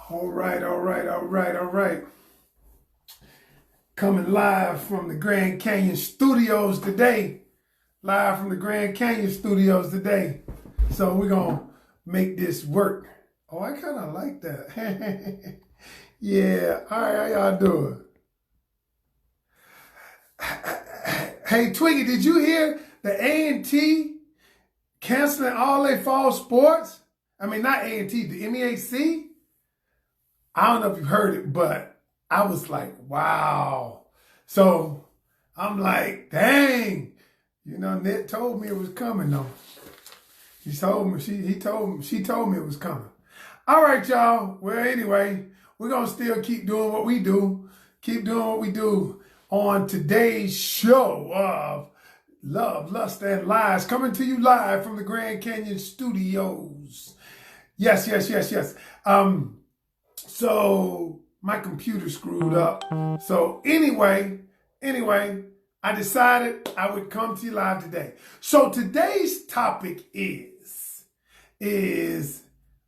All right, all right, all right, all right. Coming live from the Grand Canyon Studios today. Live from the Grand Canyon Studios today. So we're going to make this work. Oh, I kind of like that. Yeah. All right, how y'all doing? Hey, Twiggy, did you hear the A&T canceling all their fall sports? I mean, not A&T, the MEAC? I don't know if you heard it, but I was like, wow. So I'm like, dang. You know, Ned told me it was coming though. She told me it was coming. All right, y'all. Well, anyway, we're gonna still keep doing what we do. Keep doing what we do on today's show of Love, Lust, and Lies, coming to you live from the Grand Canyon Studios. Yes. So my computer screwed up. So anyway, I decided I would come to you live today. So today's topic is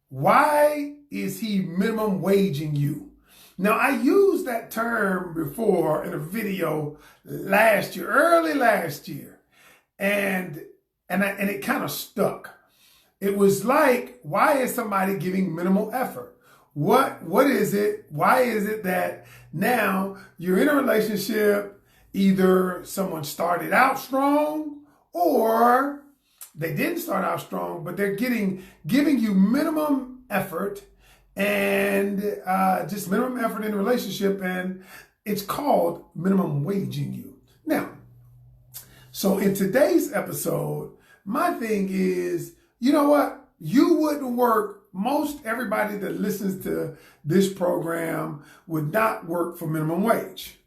why is he minimum waging you? Now, I used that term before in a video early last year, and it kind of stuck. It was like, why is somebody giving minimal effort? What is it? Why is it that now you're in a relationship, either someone started out strong or they didn't start out strong, but they're giving you minimum effort and just minimum effort in a relationship, and it's called minimum waging you. Now, so in today's episode, my thing is, you know what? You wouldn't work. Most everybody that listens to this program would not work for minimum wage.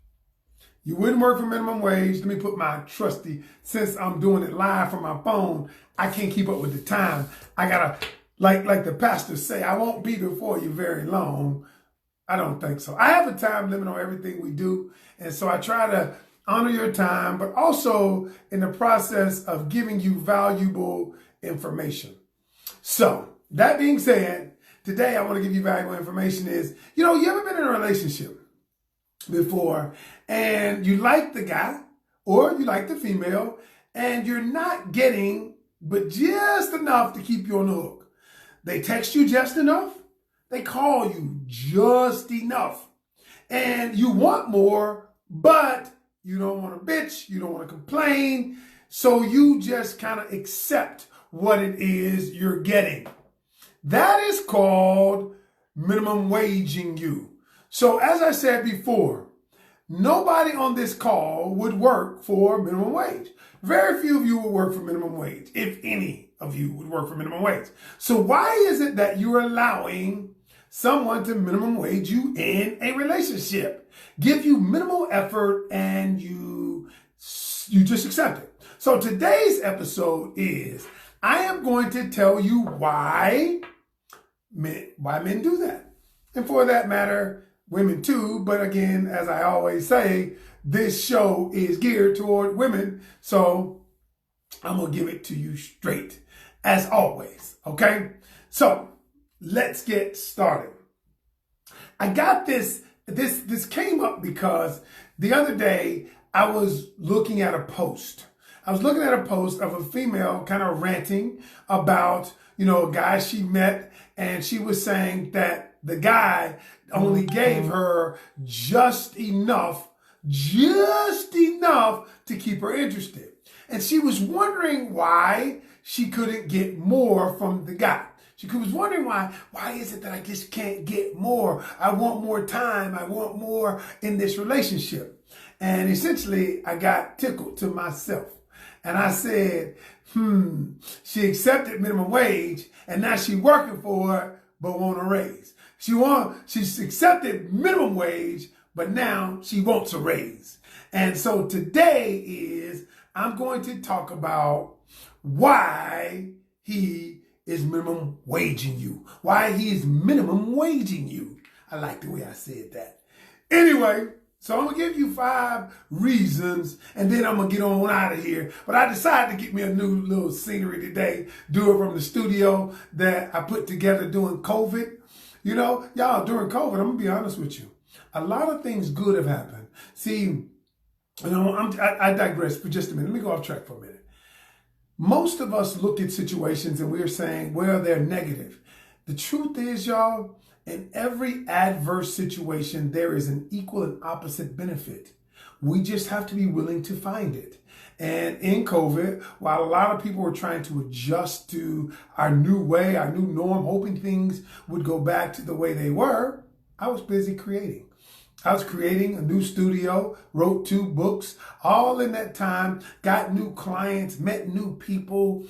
You wouldn't work for minimum wage. Let me put my trusty, since I'm doing it live from my phone, I can't keep up with the time. I gotta, like the pastors say, I won't be before you very long. I don't think so. I have a time limit on everything we do. And so I try to honor your time, but also in the process of giving you valuable information. So that being said, today I want to give you valuable information is, you ever been in a relationship before and you like the guy or you like the female and you're not getting but just enough to keep you on the hook. They text you just enough. They call you just enough. And you want more, but you don't want to bitch. You don't want to complain. So you just kind of accept what it is you're getting. That is called minimum waging you. So as I said before, nobody on this call would work for minimum wage. Very few of you would work for minimum wage, if any of you would work for minimum wage. So why is it that you're allowing someone to minimum wage you in a relationship, give you minimal effort, and you just accept it? So today's episode is, I am going to tell you why men do that. And for that matter, women too. But again, as I always say, this show is geared toward women. So I'm going to give it to you straight as always. Okay. So let's get started. I got this came up because the other day I was looking at a post. I was looking at a post of a female kind of ranting about, a guy she met, and she was saying that the guy only gave her just enough to keep her interested. And she was wondering why she couldn't get more from the guy. She was wondering why is it that I just can't get more? I want more time. I want more in this relationship. And essentially, I got tickled to myself. And I said, she accepted minimum wage and now she's working for it, but want a raise. She's accepted minimum wage, but now she wants a raise. And so today I'm going to talk about why he is minimum waging you. Why he is minimum waging you. I like the way I said that. Anyway, so I'm going to give you 5 reasons, and then I'm going to get on out of here. But I decided to get me a new little scenery today, do it from the studio that I put together during COVID. You know, y'all, during COVID, I'm going to be honest with you. A lot of things good have happened. See, I digress for just a minute. Let me go off track for a minute. Most of us look at situations and we're saying, well, they're negative. The truth is, y'all, in every adverse situation, there is an equal and opposite benefit. We just have to be willing to find it. And in COVID, while a lot of people were trying to adjust to our new way, our new norm, hoping things would go back to the way they were, I was busy creating. I was creating a new studio, wrote 2 books, all in that time, got new clients, met new people.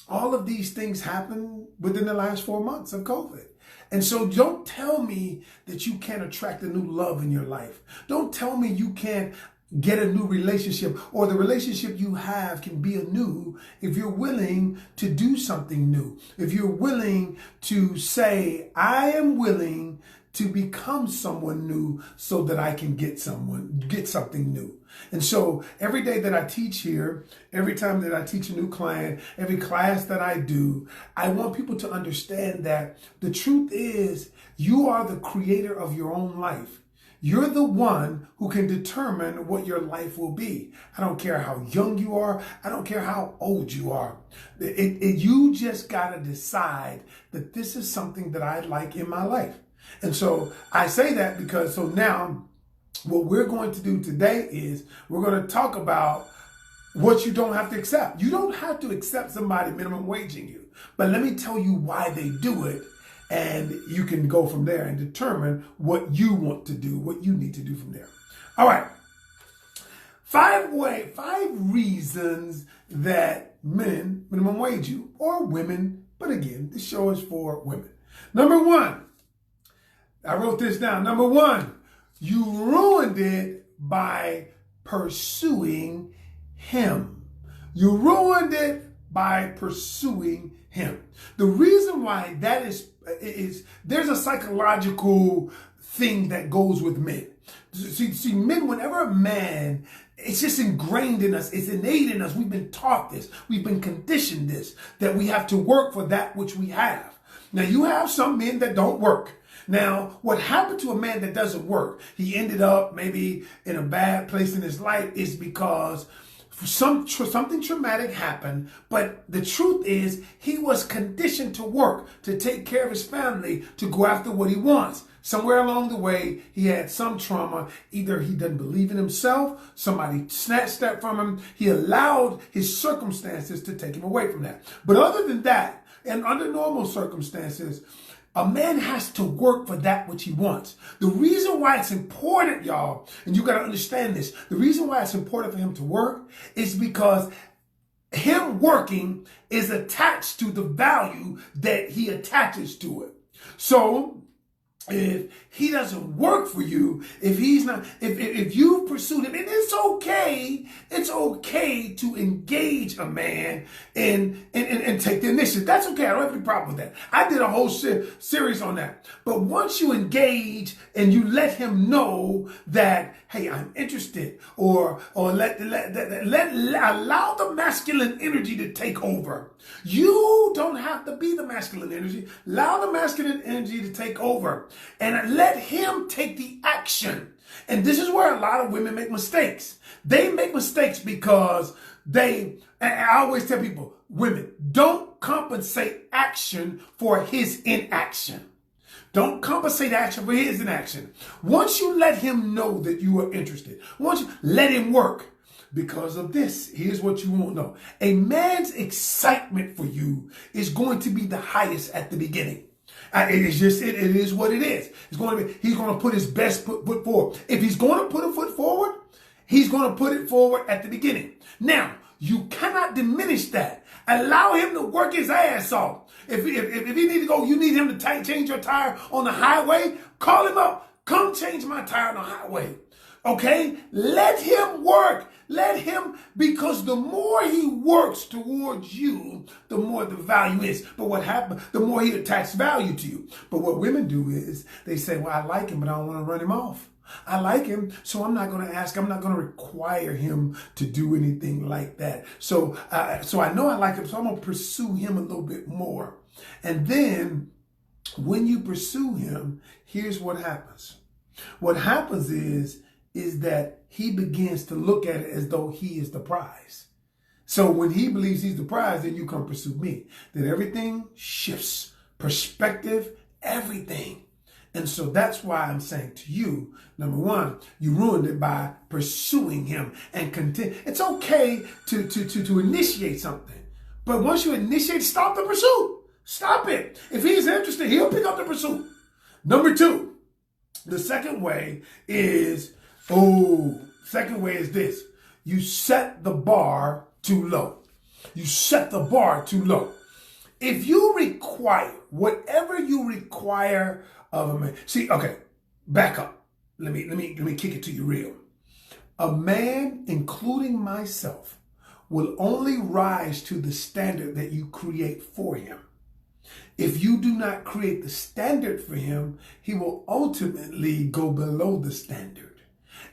All of these things happened within the last 4 months of COVID. And so don't tell me that you can't attract a new love in your life. Don't tell me you can't get a new relationship, or the relationship you have can be anew if you're willing to do something new. If you're willing to say, I am willing to become someone new so that I can get something new. And so every day that I teach here, every time that I teach a new client, every class that I do, I want people to understand that the truth is you are the creator of your own life. You're the one who can determine what your life will be. I don't care how young you are. I don't care how old you are. You just got to decide that this is something that I like in my life. And so I say that because now what we're going to do today is we're going to talk about what you don't have to accept. You don't have to accept somebody minimum waging you, but let me tell you why they do it. And you can go from there and determine what you want to do, what you need to do from there. All right. 5 reasons that men minimum wage you, or women, but again, this show is for women. Number 1, I wrote this down. Number 1, you ruined it by pursuing him. You ruined it by pursuing him. The reason why that is there's a psychological thing that goes with men. See, men, whenever a man, it's just ingrained in us, it's innate in us. We've been taught this, we've been conditioned this, that we have to work for that which we have. Now, you have some men that don't work. Now, what happened to a man that doesn't work, he ended up maybe in a bad place in his life, is because something traumatic happened, but the truth is he was conditioned to work, to take care of his family, to go after what he wants. Somewhere along the way, he had some trauma. Either he doesn't believe in himself, somebody snatched that from him, he allowed his circumstances to take him away from that. But other than that, and under normal circumstances, a man has to work for that which he wants. The reason why it's important, y'all, and you got to understand this, the reason why it's important for him to work is because him working is attached to the value that he attaches to it. So if he doesn't work for you, if he's not, if you pursued him, and it's okay to engage a man and take the initiative. That's okay. I don't have any problem with that. I did a whole series on that. But once you engage and you let him know that, hey, I'm interested, or allow the masculine energy to take over. You don't have to be the masculine energy. Allow the masculine energy to take over and let him take the action. And this is where a lot of women make mistakes. They make mistakes because and I always tell people, women, don't compensate action for his inaction. Don't compensate action for his inaction. Once you let him know that you are interested, once you let him work, because of this, here's what you won't know. A man's excitement for you is going to be the highest at the beginning. It is what it is. He's going to put his best foot forward. If he's going to put a foot forward, he's going to put it forward at the beginning. Now, you cannot diminish that. Allow him to work his ass off. If he need to go, you need him to change your tire on the highway, call him up. Come change my tire on the highway. Okay? Let him work. Let him, because the more he works towards you, the more the value is. But what happens, the more he attacks value to you. But what women do is they say, well, I like him, but I don't want to run him off. I like him, so I'm not going to ask. I'm not going to require him to do anything like that. So I know I like him, so I'm going to pursue him a little bit more. And then when you pursue him, here's what happens. What happens is that he begins to look at it as though he is the prize. So when he believes he's the prize, then you come pursue me. Then everything shifts. Perspective, everything. And so that's why I'm saying to you, number one, you ruined it by pursuing him and continue. It's okay to initiate something. But once you initiate, stop the pursuit. Stop it. If he's interested, he'll pick up the pursuit. Number two, the second way is this. You set the bar too low. You set the bar too low. If you require whatever you require of a man, back up. Let me kick it to you real. A man, including myself, will only rise to the standard that you create for him. If you do not create the standard for him, he will ultimately go below the standard.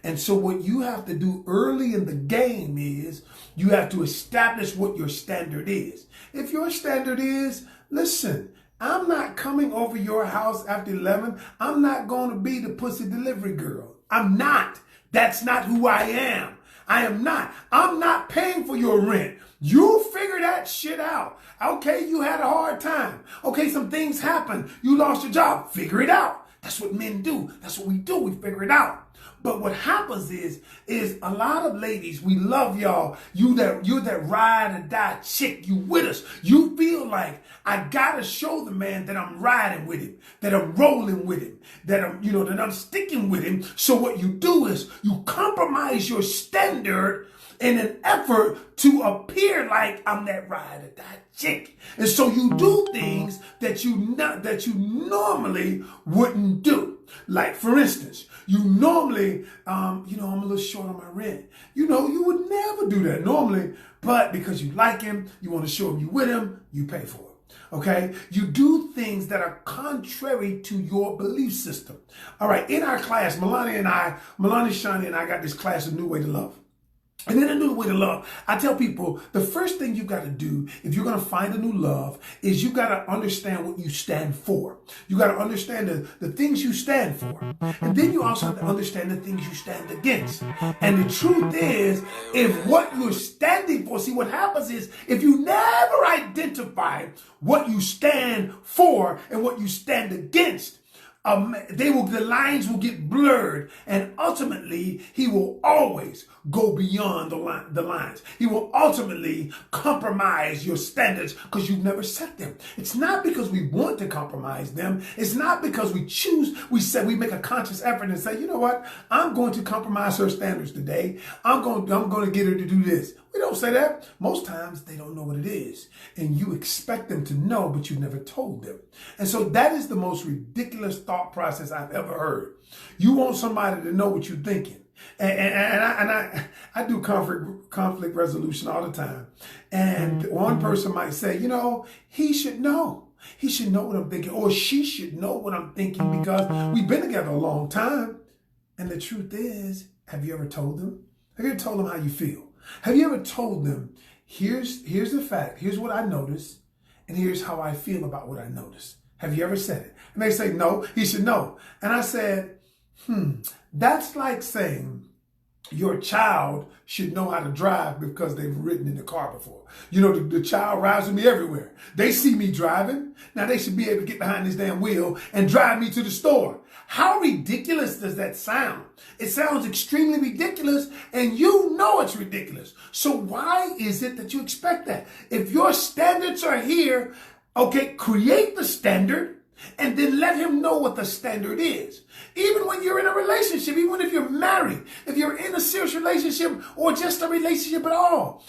And so what you have to do early in the game is you have to establish what your standard is. If your standard is, listen, I'm not coming over your house after 11. I'm not going to be the pussy delivery girl. I'm not. That's not who I am. I am not. I'm not paying for your rent. You figure that shit out. Okay, you had a hard time. Okay, some things happened. You lost your job. Figure it out. That's what men do. That's what we do. We figure it out. But what happens is a lot of ladies, we love y'all. You're that ride or die chick. You with us. You feel like I gotta show the man that I'm riding with him, that I'm rolling with him, that I'm sticking with him. So what you do is you compromise your standard in an effort to appear like I'm that ride or die chick. And so you do things that you normally wouldn't do. Like, for instance, you normally, I'm a little short on my rent. You would never do that normally, but because you like him, you want to show him you with him, you pay for it. Okay? You do things that are contrary to your belief system. All right, in our class, Melania, Shani, and I got this class, A New Way to Love. And then a new way to love. I tell people the first thing you got to do if you're going to find a new love is you got to understand what you stand for. You got to understand the things you stand for. And then you also have to understand the things you stand against. And the truth is, if what you're standing for, see what happens is if you never identify what you stand for and what you stand against, the lines will get blurred, and ultimately he will always go beyond the lines. He will ultimately compromise your standards because you've never set them. It's not because we want to compromise them. It's not because we make a conscious effort and say, you know what, I'm going to compromise her standards today. I'm going to get her to do this. We don't say that. Most times they don't know what it is. And you expect them to know, but you never told them. And so that is the most ridiculous thought process I've ever heard. You want somebody to know what you're thinking. And I do conflict resolution all the time. And one person might say, he should know. He should know what I'm thinking, or she should know what I'm thinking because we've been together a long time. And the truth is, have you ever told them? Have you ever told them how you feel? Have you ever told them, here's the fact, here's what I noticed, and here's how I feel about what I noticed? Have you ever said it? And they say, no, he should know. And I said, that's like saying your child should know how to drive because they've ridden in the car before. The child rides with me everywhere. They see me driving. Now they should be able to get behind this damn wheel and drive me to the store. How ridiculous does that sound? It sounds extremely ridiculous, and you know it's ridiculous. So why is it that you expect that? If your standards are here, okay, create the standard and then let him know what the standard is. Even when you're in a relationship, even if you're married, if you're in a serious relationship or just a relationship at all.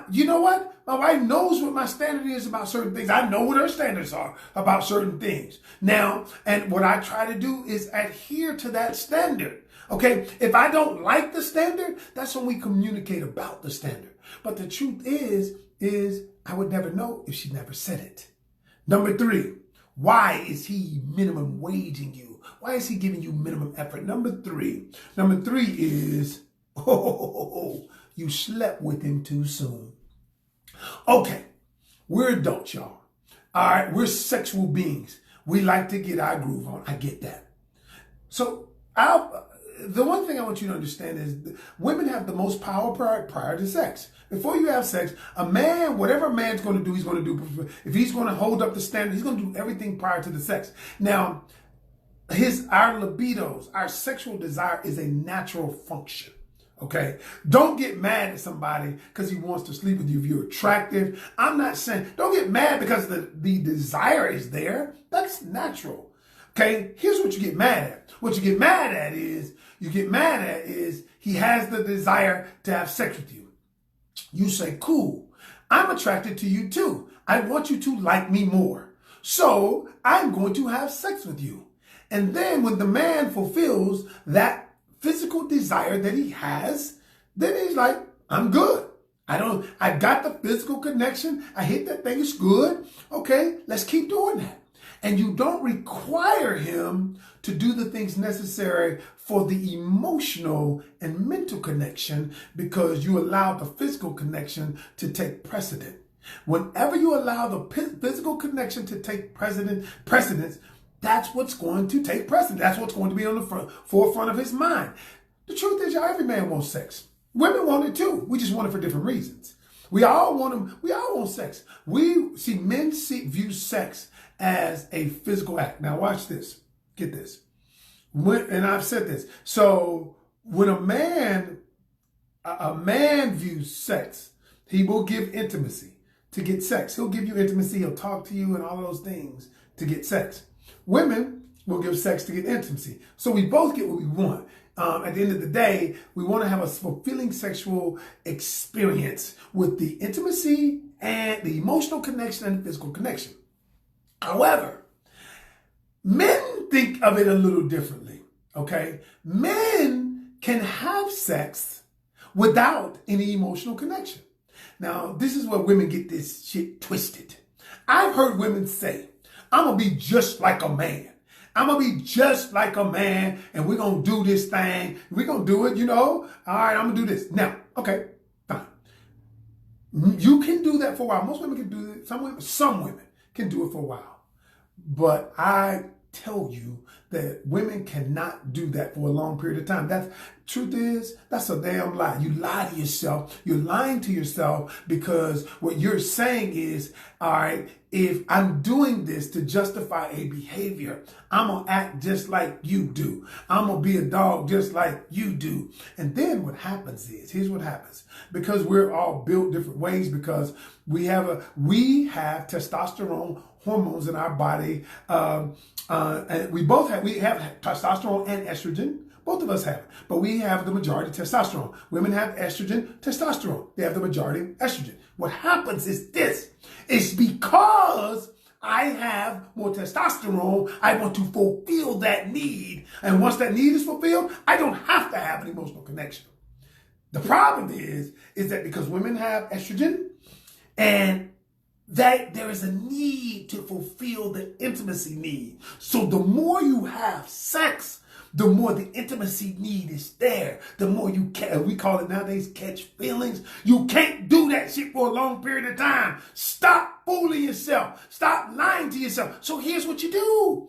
You know what? My wife knows what my standard is about certain things. I know what her standards are about certain things. Now, and what I try to do is adhere to that standard. Okay, if I don't like the standard, that's when we communicate about the standard. But the truth is I would never know if she never said it. Number 3, why is he minimum waging you? Why is he giving you minimum effort? Number three is, you slept with him too soon. Okay, we're adults, y'all. All right, we're sexual beings. We like to get our groove on. I get that. So the one thing I want you to understand is women have the most power prior to sex. Before you have sex, a man, whatever a man's going to do, he's going to do. If he's going to hold up the standard, he's going to do everything prior to the sex. Now, our libidos, our sexual desire is a natural function. Okay, don't get mad at somebody because he wants to sleep with you if you're attractive. I'm not saying don't get mad because the desire is there. That's natural. Okay, here's what you get mad at. What you get mad at is he has the desire to have sex with you. You say, cool, I'm attracted to you too. I want you to like me more. So I'm going to have sex with you. And then when the man fulfills that physical desire that he has, then he's like, I'm good. I got the physical connection. I hit that thing. It's good. Okay, let's keep doing that. And you don't require him to do the things necessary for the emotional and mental connection because you allow the physical connection to take precedent. Whenever you allow the physical connection to take precedence, that's what's going to take precedent. That's what's going to be on the forefront of his mind. The truth is, y'all, every man wants sex. Women want it too. We just want it for different reasons. We all want sex. Men view sex as a physical act. Now watch this. Get this. And I've said this. So when a man views sex, he will give intimacy to get sex. He'll give you intimacy. He'll talk to you and all those things to get sex. Women will give sex to get intimacy. So we both get what we want. At the end of the day, we want to have a fulfilling sexual experience with the intimacy and the emotional connection and the physical connection. However, men think of it a little differently, okay? Men can have sex without any emotional connection. Now, this is where women get this shit twisted. I've heard women say, I'm going to be just like a man. I'm going to be just like a man, and we're going to do this thing. We're going to do it, All right, I'm going to do this. Now, okay, fine. You can do that for a while. Most women can do it. Some women can do it for a while. But I tell you that women cannot do that for a long period of time. Truth is, that's a damn lie. You lie to yourself. You're lying to yourself because what you're saying is, all right, if I'm doing this to justify a behavior, I'm going to act just like you do. I'm going to be a dog just like you do. And then what happens is, here's what happens. Because we're all built different ways, because we have testosterone hormones in our body. And we have testosterone and estrogen. Both of us have it, but we have the majority testosterone. Women have estrogen, testosterone. They have the majority estrogen. What happens is this. It's because I have more testosterone, I want to fulfill that need. And once that need is fulfilled, I don't have to have an emotional connection. The problem is that because women have estrogen and that there is a need to fulfill the intimacy need. So the more you have sex, the more the intimacy need is there. The more you we call it nowadays catch feelings. You can't do that shit for a long period of time. Stop fooling yourself. Stop lying to yourself. So here's what you do.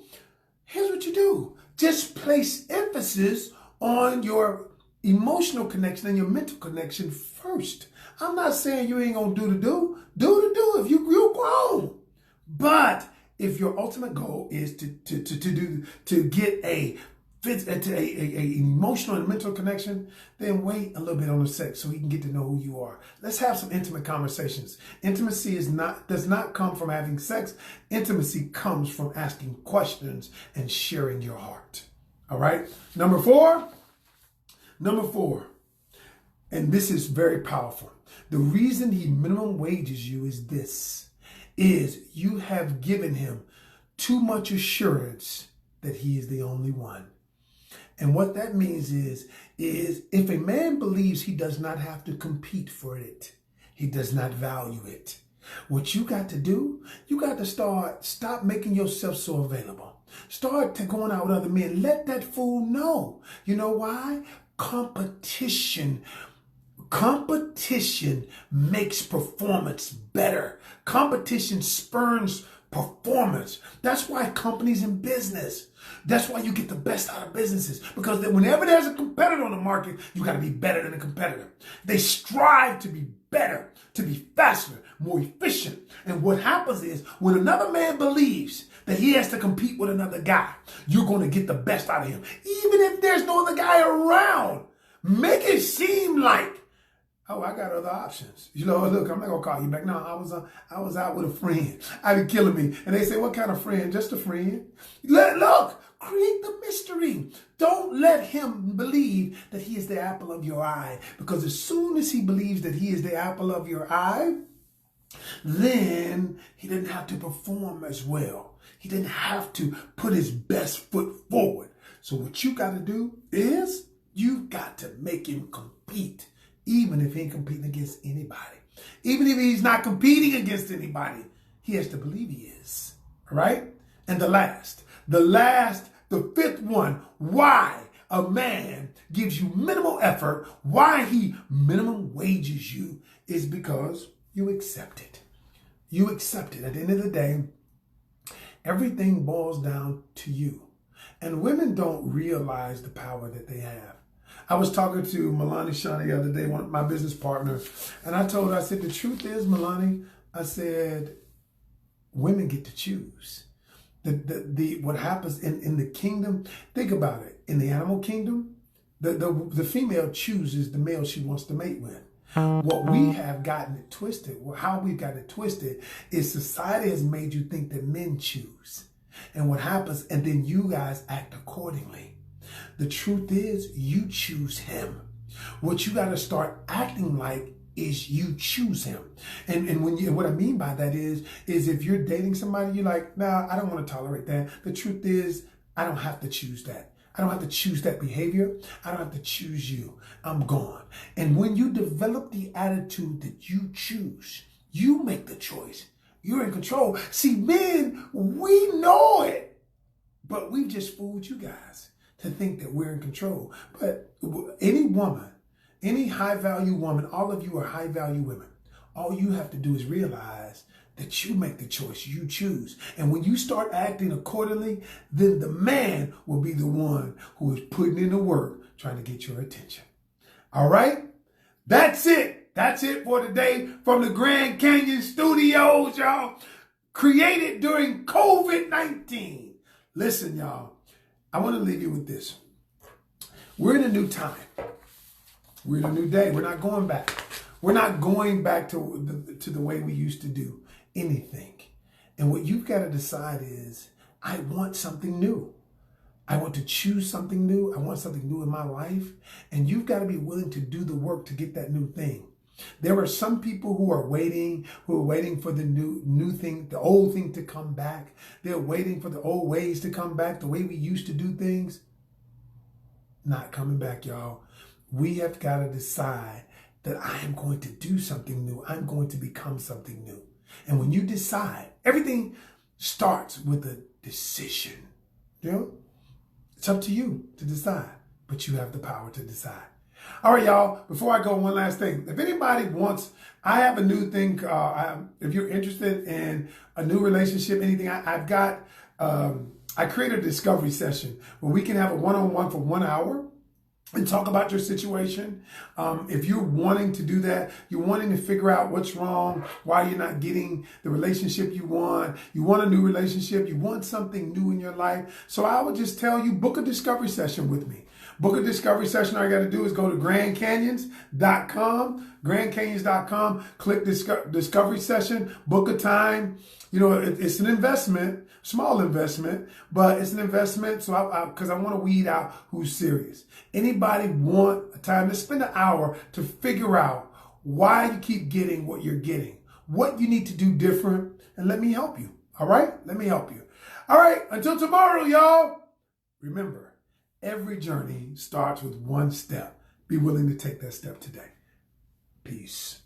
Just place emphasis on your emotional connection and your mental connection first. I'm not saying you ain't gonna do the do if you grown. But if your ultimate goal is to get an emotional and mental connection, then wait a little bit on the sex so he can get to know who you are. Let's have some intimate conversations. Intimacy does not come from having sex. Intimacy comes from asking questions and sharing your heart. All right. Number four, and this is very powerful. The reason he minimum wages you is you have given him too much assurance that he is the only one. And what that means is if a man believes he does not have to compete for it, he does not value it. What you got to do, you got to stop making yourself so available. Start going out with other men. Let that fool know. You know why? Competition makes performance better. Competition spurs performance. That's why companies in business, that's why you get the best out of businesses. Because whenever there's a competitor on the market, you got to be better than the competitor. They strive to be better, to be faster, more efficient. And what happens is when another man believes that he has to compete with another guy, you're going to get the best out of him. Even if there's no other guy around, make it seem like, oh, I got other options. You know, look, I'm not going to call you back. No, I was out with a friend. I be killing me. And they say, what kind of friend? Just a friend. Look, create the mystery. Don't let him believe that he is the apple of your eye. Because as soon as he believes that he is the apple of your eye, then he didn't have to perform as well. He didn't have to put his best foot forward. So what you got to do is you've got to make him compete. Even if he ain't competing against anybody. Even if he's not competing against anybody, he has to believe he is. All right? And the fifth one, why a man gives you minimal effort, why he minimum wages you, is because you accept it. You accept it. At the end of the day, everything boils down to you. And women don't realize the power that they have. I was talking to Milani Shani the other day, my business partner, and I told her, I said, the truth is, Milani, I said, women get to choose. What happens in the kingdom, think about it. In the animal kingdom, the female chooses the male she wants to mate with. What we have gotten it twisted, how we've gotten it twisted, is society has made you think that men choose. And what happens, and then you guys act accordingly. The truth is, you choose him. What you got to start acting like is you choose him. And what I mean by that is if you're dating somebody, you're like, nah, I don't want to tolerate that. The truth is, I don't have to choose that. I don't have to choose that behavior. I don't have to choose you. I'm gone. And when you develop the attitude that you choose, you make the choice. You're in control. See, men, we know it, but we've just fooled you guys to think that we're in control. But any woman, any high-value woman, all of you are high-value women. All you have to do is realize that you make the choice, you choose. And when you start acting accordingly, then the man will be the one who is putting in the work, trying to get your attention. All right? That's it. That's it for today from the Grand Canyon Studios, y'all. Created during COVID-19. Listen, y'all. I want to leave you with this. We're in a new time. We're in a new day. We're not going back. We're not going back to the way we used to do anything. And what you've got to decide is, I want something new. I want to choose something new. I want something new in my life. And you've got to be willing to do the work to get that new thing. There are some people who are waiting for the new thing, the old thing to come back. They're waiting for the old ways to come back, the way we used to do things. Not coming back, y'all. We have got to decide that I am going to do something new. I'm going to become something new. And when you decide, everything starts with a decision. You know? It's up to you to decide, but you have the power to decide. All right, y'all, before I go, one last thing. If anybody wants, I have a new thing. If you're interested in a new relationship, anything, I created a discovery session where we can have a one-on-one for 1 hour and talk about your situation. If you're wanting to do that, you're wanting to figure out what's wrong, why you're not getting the relationship you want a new relationship, you want something new in your life. So I would just tell you, book a discovery session with me. Book a discovery session. All you got to do is go to grandcanyons.com, click discovery session, book a time. You know, it's an investment, small investment, but it's an investment. So because I want to weed out who's serious. Anybody want a time to spend an hour to figure out why you keep getting what you're getting, what you need to do different, and let me help you. All right? Let me help you. All right. Until tomorrow, y'all. Remember, every journey starts with one step. Be willing to take that step today. Peace.